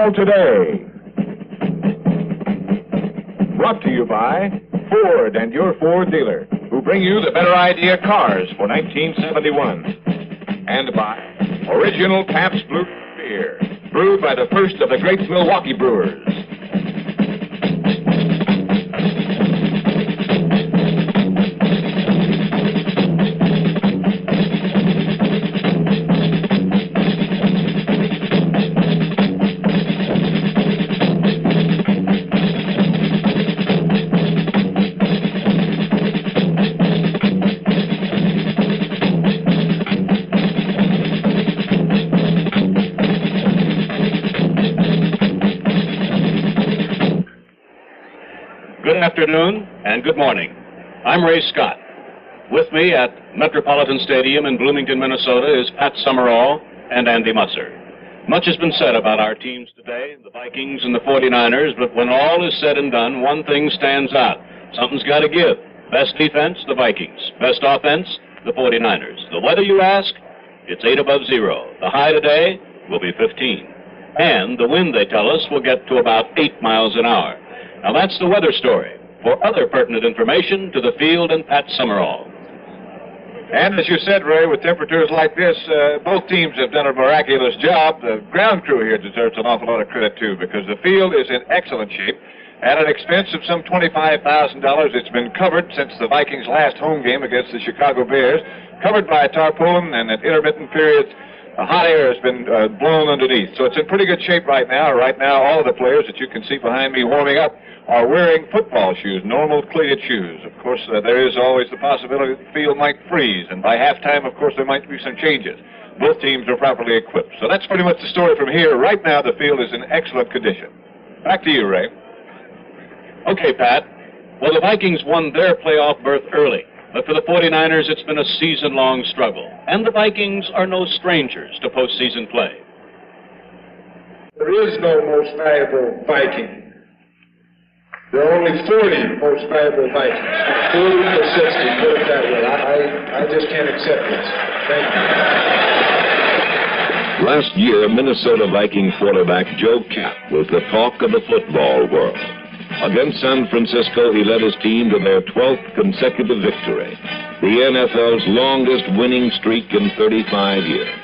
football today. Brought to you by Ford and your Ford dealer, who bring you the better idea cars for 1971. And by Original Pabst Blue Beer, brewed by the first of the great Milwaukee brewers. Good afternoon and good morning. I'm Ray Scott. With me at Metropolitan Stadium in Bloomington, Minnesota is Pat Summerall and Andy Musser. Much has been said about our teams today, the Vikings and the 49ers, but when all is said and done, one thing stands out. Something's got to give. Best defense, the Vikings. Best offense, the 49ers. The weather, you ask? It's 8 above zero. The high today will be 15. And the wind, they tell us, will get to about 8 miles an hour. Now, that's the weather story. For other pertinent information, to the field and Pat Summerall. And as you said, Ray, with temperatures like this, both teams have done a miraculous job. The ground crew here deserves an awful lot of credit, too, because the field is in excellent shape. At an expense of some $25,000, it's been covered since the Vikings' last home game against the Chicago Bears, covered by a tarpaulin, and at intermittent periods, hot air has been blown underneath. So it's in pretty good shape right now. Right now, all of the players that you can see behind me warming up are wearing football shoes, normal cleated shoes. Of course, there is always the possibility that the field might freeze, and by halftime, of course, there might be some changes. Both teams are properly equipped. So that's pretty much the story from here. Right now, the field is in excellent condition. Back to you, Ray. Okay, Pat. Well, the Vikings won their playoff berth early, but for the 49ers, it's been a season-long struggle. And the Vikings are no strangers to postseason play. There is no most valuable Viking. There are only 40 most valuable Vikings. 40 or 60, put it that way. I just can't accept this. Thank you. Last year, Minnesota Viking quarterback Joe Kapp was the talk of the football world. Against San Francisco, he led his team to their 12th consecutive victory, the NFL's longest winning streak in 35 years.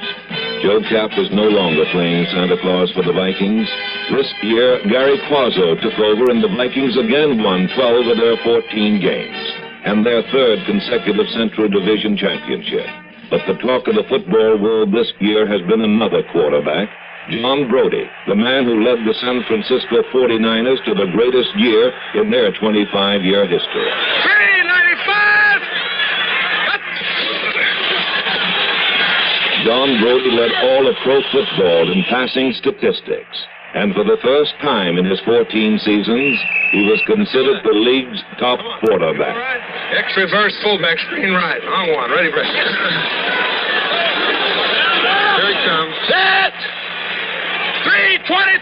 Joe Kapp is no longer playing Santa Claus for the Vikings. This year, Gary Quazzo took over, and the Vikings again won 12 of their 14 games, and their third consecutive Central Division championship. But the talk of the football world this year has been another quarterback, John Brodie, the man who led the San Francisco 49ers to the greatest year in their 25-year history. 395! John Brodie led all of pro football in passing statistics, and for the first time in his 14 seasons, he was considered the league's top quarterback. X reverse fullback, screen right, on one, ready, break. Here he comes. Set! 323!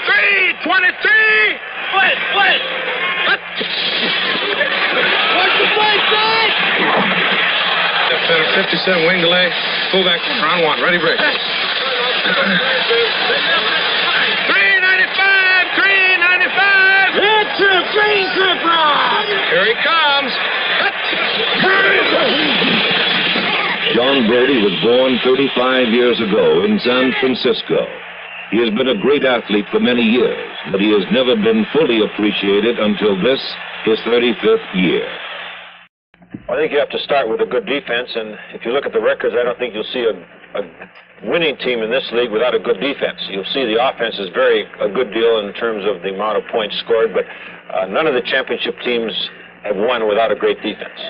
323! Split! What's the play, side? 57 wing delay, fullback, round one, ready, break. 395! Hit to green trip rock! Here he comes! John Brodie was born 35 years ago in San Francisco. He has been a great athlete for many years, but he has never been fully appreciated until this, his 35th year. I think you have to start with a good defense, and if you look at the records, I don't think you'll see a winning team in this league without a good defense. You'll see the offense is a good deal in terms of the amount of points scored, but none of the championship teams have won without a great defense.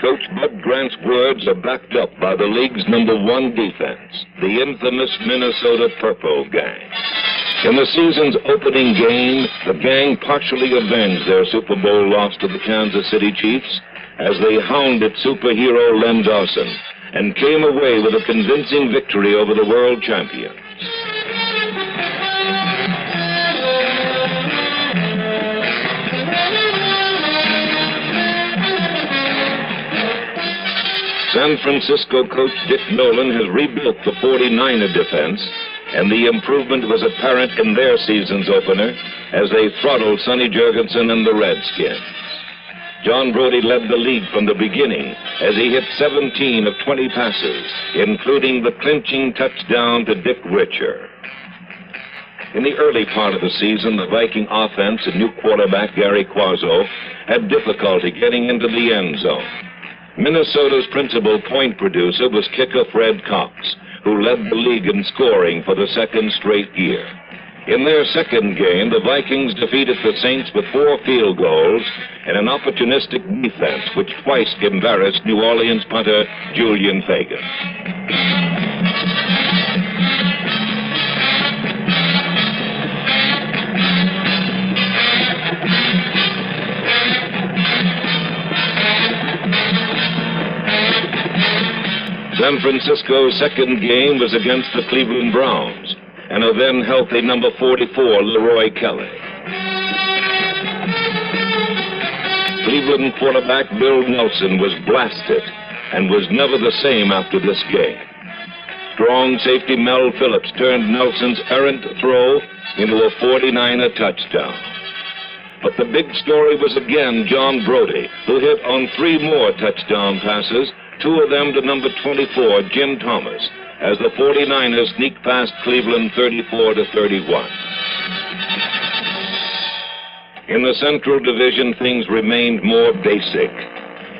Coach Bud Grant's words are backed up by the league's #1 defense, the infamous Minnesota Purple Gang. In the season's opening game, the gang partially avenged their Super Bowl loss to the Kansas City Chiefs as they hounded superhero Len Dawson and came away with a convincing victory over the world champions. San Francisco coach Dick Nolan has rebuilt the 49er defense and the improvement was apparent in their season's opener as they throttled Sonny Jurgensen and the Redskins. John Brodie led the league from the beginning as he hit 17 of 20 passes, including the clinching touchdown to Dick Richer. In the early part of the season, the Viking offense and new quarterback Gary Quazzo had difficulty getting into the end zone. Minnesota's principal point producer was kicker Fred Cox, who led the league in scoring for the second straight year. In their second game, the Vikings defeated the Saints with 4 field goals and an opportunistic defense which twice embarrassed New Orleans punter Julian Fagan. San Francisco's second game was against the Cleveland Browns and a then healthy number 44, Leroy Kelly. Cleveland quarterback Bill Nelson was blasted and was never the same after this game. Strong safety Mel Phillips turned Nelson's errant throw into a 49er touchdown. But the big story was again John Brodie, who hit on 3 more touchdown passes, 2 of them to number 24, Jim Thomas, as the 49ers sneaked past Cleveland 34-31. In the Central Division, things remained more basic.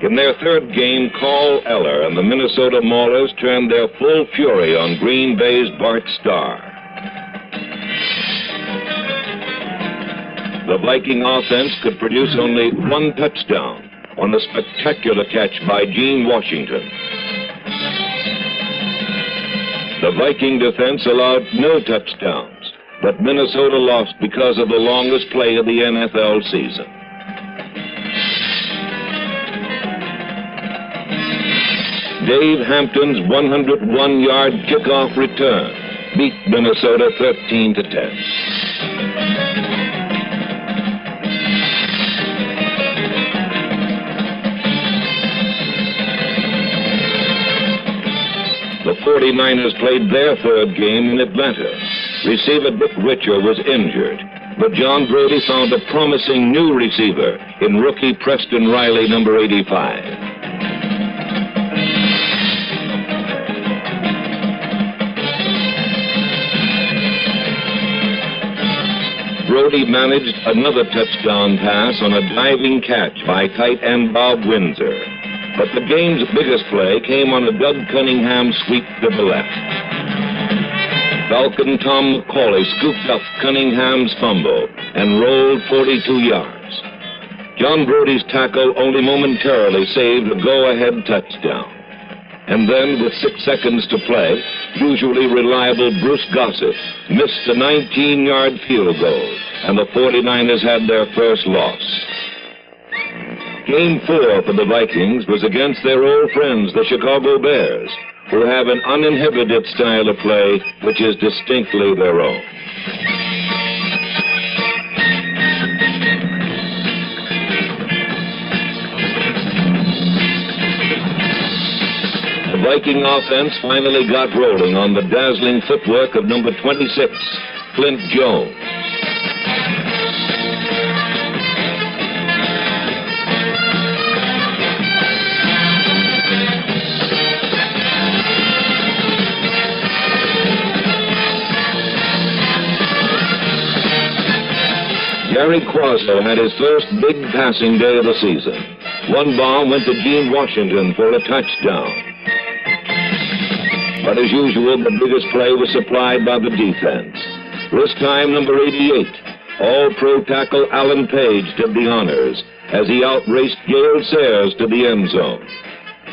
In their third game, Carl Eller and the Minnesota Maulers turned their full fury on Green Bay's Bart Starr. The Viking offense could produce only 1 touchdown on a spectacular catch by Gene Washington. The Viking defense allowed no touchdowns, but Minnesota lost because of the longest play of the NFL season. Dave Hampton's 101-yard kickoff return beat Minnesota 13-10. The 49ers played their third game in Atlanta. Receiver Dick Richer was injured, but John Brodie found a promising new receiver in rookie Preston Riley, number 85. Brodie managed another touchdown pass on a diving catch by tight end Bob Windsor. But the game's biggest play came on a Doug Cunningham sweep to the left. Falcon Tom McCauley scooped up Cunningham's fumble and rolled 42 yards. John Brodie's tackle only momentarily saved a go-ahead touchdown. And then, with 6 seconds to play, usually reliable Bruce Gossett missed a 19-yard field goal, and the 49ers had their first loss. Game 4 for the Vikings was against their old friends, the Chicago Bears, who have an uninhibited style of play which is distinctly their own. The Viking offense finally got rolling on the dazzling footwork of number 26, Clint Jones. Gary Quazzo had his first big passing day of the season. 1 bomb went to Gene Washington for a touchdown. But as usual, the biggest play was supplied by the defense. This time, number 88, all-pro tackle Alan Page did the honors as he outraced Gale Sayers to the end zone.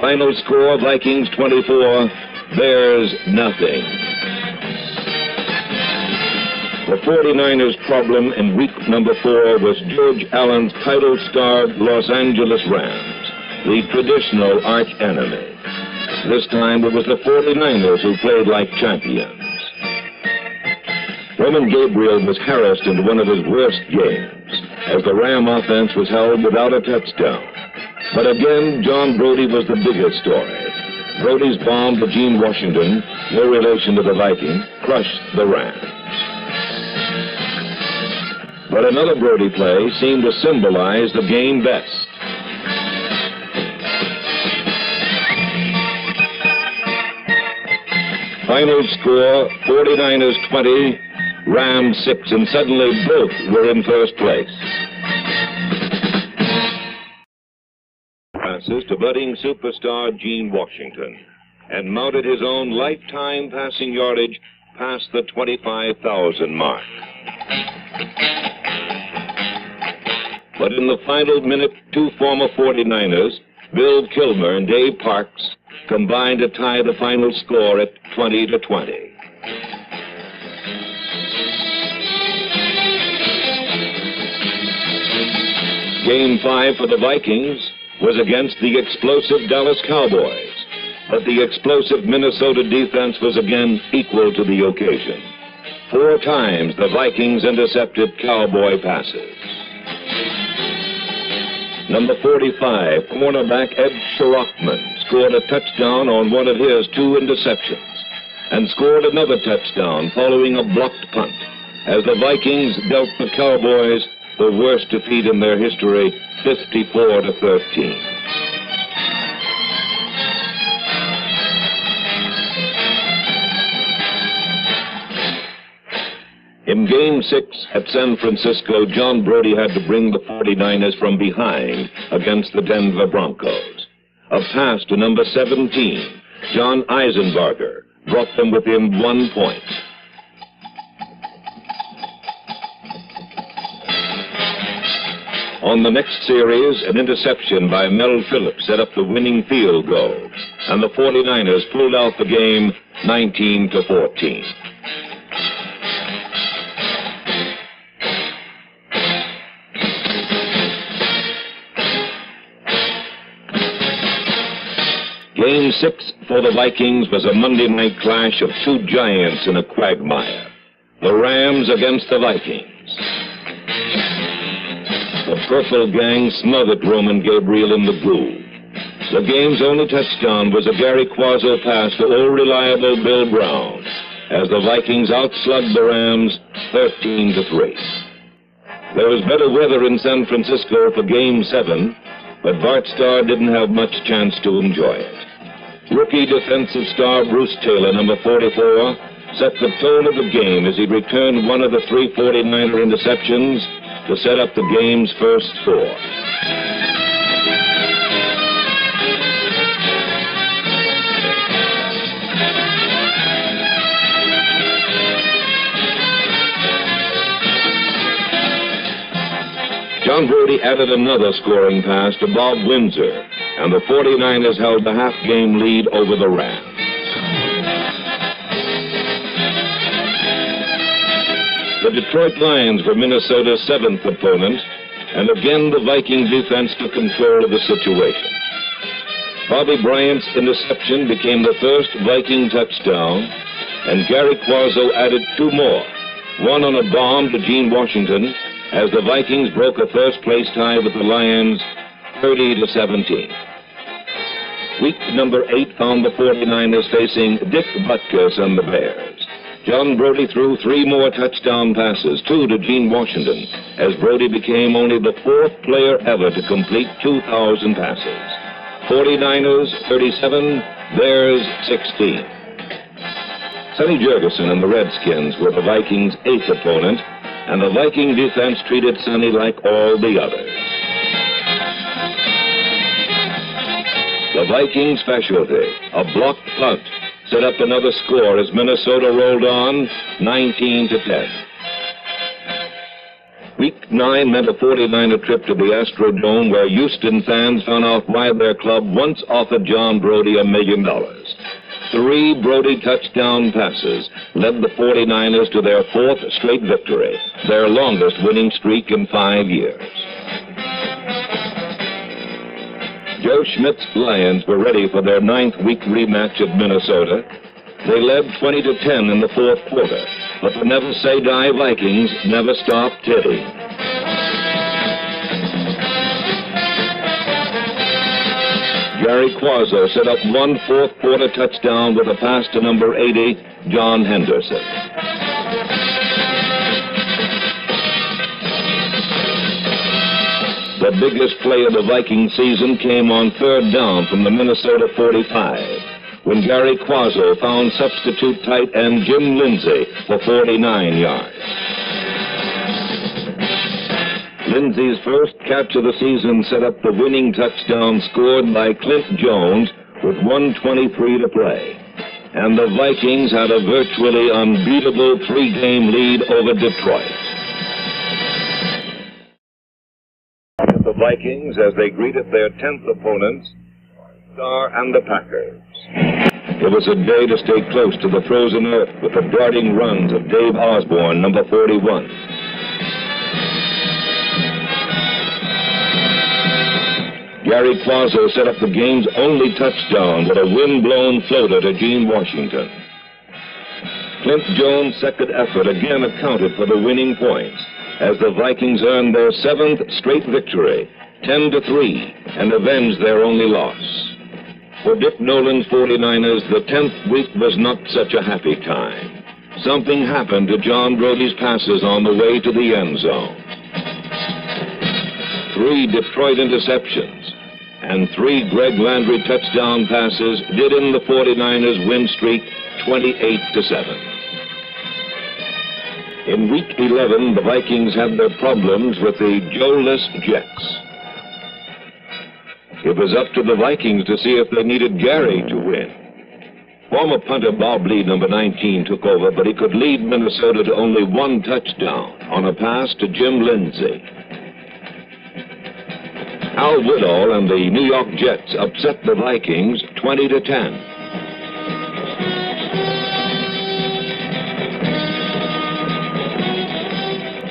Final score, Vikings 24, Bears nothing. The 49ers' problem in week number 4 was George Allen's title-starred Los Angeles Rams, the traditional arch-enemy. This time it was the 49ers who played like champions. Roman Gabriel was harassed into one of his worst games, as the Ram offense was held without a touchdown. But again, John Brodie was the biggest story. Brody's bomb to Gene Washington, no relation to the Viking, crushed the Rams. But another Brody play seemed to symbolize the game best. Final score, 49ers 20, Rams 6, and suddenly both were in first place. Passes to budding superstar Gene Washington, and mounted his own lifetime passing yardage past the 25,000 mark. But in the final minute, two former 49ers, Bill Kilmer and Dave Parks, combined to tie the final score at 20-20. Game 5 for the Vikings was against the explosive Dallas Cowboys, but the explosive Minnesota defense was again equal to the occasion. 4 times the Vikings intercepted Cowboy passes. Number 45, cornerback Ed Shirachman, scored a touchdown on one of his 2 interceptions, and scored another touchdown following a blocked punt, as the Vikings dealt the Cowboys the worst defeat in their history, 54-13. In Game 6 at San Francisco, John Brody had to bring the 49ers from behind against the Denver Broncos. A pass to number 17, John Eisenbarger, brought them within 1 point. On the next series, an interception by Mel Phillips set up the winning field goal, and the 49ers pulled out the game 19-14. Game 6 for the Vikings was a Monday night clash of 2 giants in a quagmire. The Rams against the Vikings. The Purple Gang smothered Roman Gabriel in the groove. The game's only touchdown was a Gary Quazzo pass to old reliable Bill Brown, as the Vikings outslugged the Rams 13-3. There was better weather in San Francisco for Game 7, but Bart Starr didn't have much chance to enjoy it. Rookie defensive star Bruce Taylor, number 44, set the tone of the game as he returned one of the 3 49er interceptions to set up the game's first score. John Brody added another scoring pass to Bob Windsor, and the 49ers held the half-game lead over the Rams. The Detroit Lions were Minnesota's 7th opponent, and again the Viking defense took control of the situation. Bobby Bryant's interception became the first Viking touchdown, and Gary Quazzo added 2 more, one on a bomb to Gene Washington, as the Vikings broke a first-place tie with the Lions 30-17. Week number 8 found the 49ers facing Dick Butkus and the Bears. John Brody threw 3 more touchdown passes, 2 to Gene Washington, as Brody became only the 4th player ever to complete 2,000 passes. 49ers 37, Bears 16. Sonny Jurgensen and the Redskins were the Vikings' 8th opponent, and the Viking defense treated Sonny like all the others. The Viking specialty, a blocked punt, set up another score as Minnesota rolled on 19-10. Week 9 meant a 49er trip to the Astrodome, where Houston fans found out why their club once offered John Brody $1 million. 3 Brody touchdown passes led the 49ers to their 4th straight victory, their longest winning streak in 5 years. Joe Schmidt's Lions were ready for their 9th week rematch at Minnesota. They led 20-10 in the 4th quarter, but the never-say-die Vikings never stopped hitting. Gary Quazzo set up one fourth-quarter touchdown with a pass to number 80, John Henderson. The biggest play of the Viking season came on third down from the Minnesota 45, when Gary Quazzo found substitute tight end Jim Lindsay for 49 yards. Lindsay's first catch of the season set up the winning touchdown scored by Clint Jones with 1:23 to play. And the Vikings had a virtually unbeatable three-game lead over Detroit. The Vikings, as they greeted their 10th opponents, Star and the Packers. It was a day to stay close to the frozen earth with the darting runs of Dave Osborne, number 41. Gary Quazzo set up the game's only touchdown with a wind-blown floater to Gene Washington. Clint Jones' second effort again accounted for the winning points as the Vikings earned their 7th straight victory, 10-3, and avenged their only loss. For Dick Nolan's 49ers, the 10th week was not such a happy time. Something happened to John Brody's passes on the way to the end zone. 3 Detroit interceptions and 3 Greg Landry touchdown passes did in the 49ers' win streak 28-7. In Week 11, the Vikings had their problems with the Joe-less Jets. It was up to the Vikings to see if they needed Gary to win. Former punter Bob Lee, number 19, took over, but he could lead Minnesota to only 1 touchdown on a pass to Jim Lindsay. Al Woodall and the New York Jets upset the Vikings 20-10.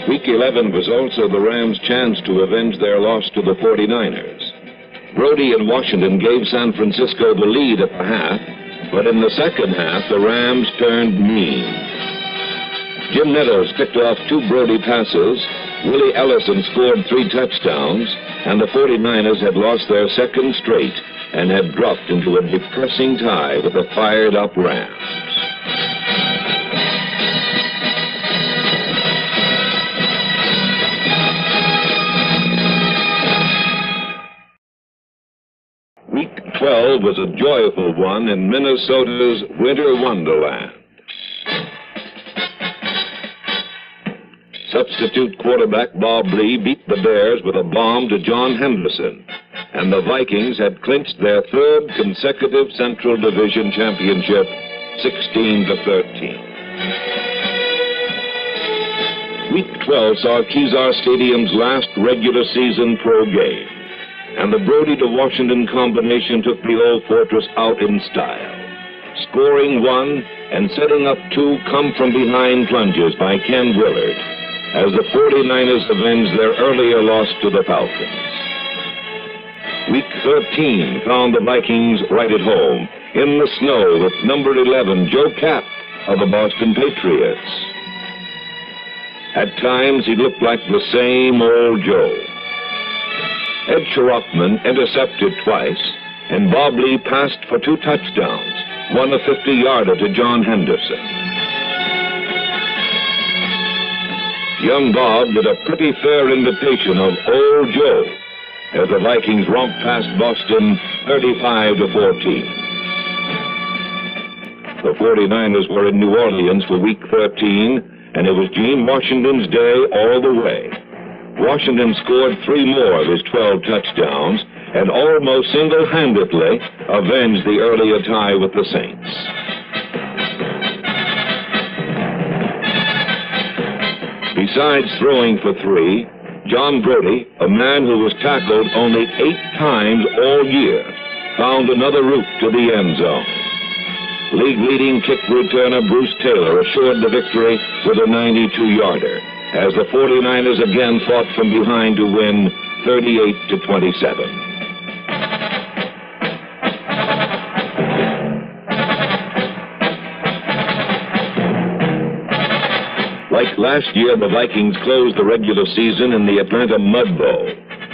Week 11 was also the Rams' chance to avenge their loss to the 49ers. Brody and Washington gave San Francisco the lead at the half, but in the second half, the Rams turned mean. Jim Meadows picked off 2 Brody passes, Willie Ellison scored 3 touchdowns, and the 49ers had lost their 2nd straight and had dropped into a depressing tie with the fired-up Rams. Week 12 was a joyful one in Minnesota's winter wonderland. Substitute quarterback Bob Lee beat the Bears with a bomb to John Henderson, and the Vikings had clinched their 3rd consecutive Central Division championship, 16-13. Week 12 saw Kezar Stadium's last regular season pro game, and the Brody to Washington combination took the old fortress out in style, scoring 1 and setting up 2 come-from-behind plunges by Ken Willard, as the 49ers avenged their earlier loss to the Falcons. Week 13 found the Vikings right at home, in the snow with number 11, Joe Kapp of the Boston Patriots. At times, he looked like the same old Joe. Ed Shirachman intercepted twice, and Bob Lee passed for 2 touchdowns, one a 50-yarder to John Henderson. Young Bob did a pretty fair imitation of old Joe as the Vikings romped past Boston 35-14. The 49ers were in New Orleans for Week 13, and it was Gene Washington's day all the way. Washington scored 3 more of his 12 touchdowns and almost single-handedly avenged the earlier tie with the Saints. Besides throwing for 3, John Brody, a man who was tackled only 8 times all year, found another route to the end zone. League-leading kick returner Bruce Taylor assured the victory with a 92-yarder, as the 49ers again fought from behind to win 38-27. Like last year, the Vikings closed the regular season in the Atlanta Mud Bowl.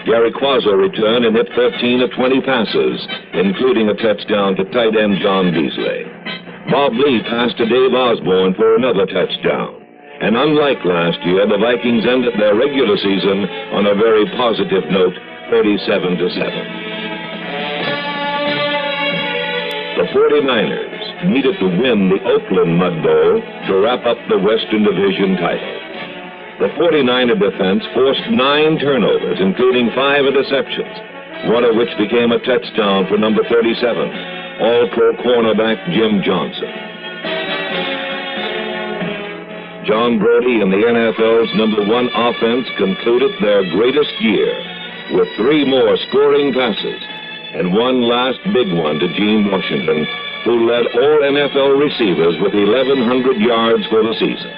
Gary Quazzo returned and hit 13 of 20 passes, including a touchdown to tight end John Beasley. Bob Lee passed to Dave Osborne for another touchdown. And unlike last year, the Vikings ended their regular season on a very positive note, 37-7. The 49ers needed to win the Oakland Mud Bowl to wrap up the Western Division title. The 49er defense forced 9 turnovers, including 5 interceptions, one of which became a touchdown for number 37, All-Pro cornerback Jim Johnson. John Brodie and the NFL's #1 offense concluded their greatest year with 3 more scoring passes and one last big one to Gene Washington, who led all NFL receivers with 1,100 yards for the season.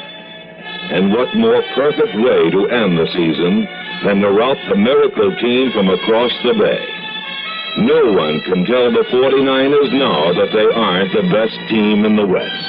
And what more perfect way to end the season than to rout the miracle team from across the bay? No one can tell the 49ers now that they aren't the best team in the West.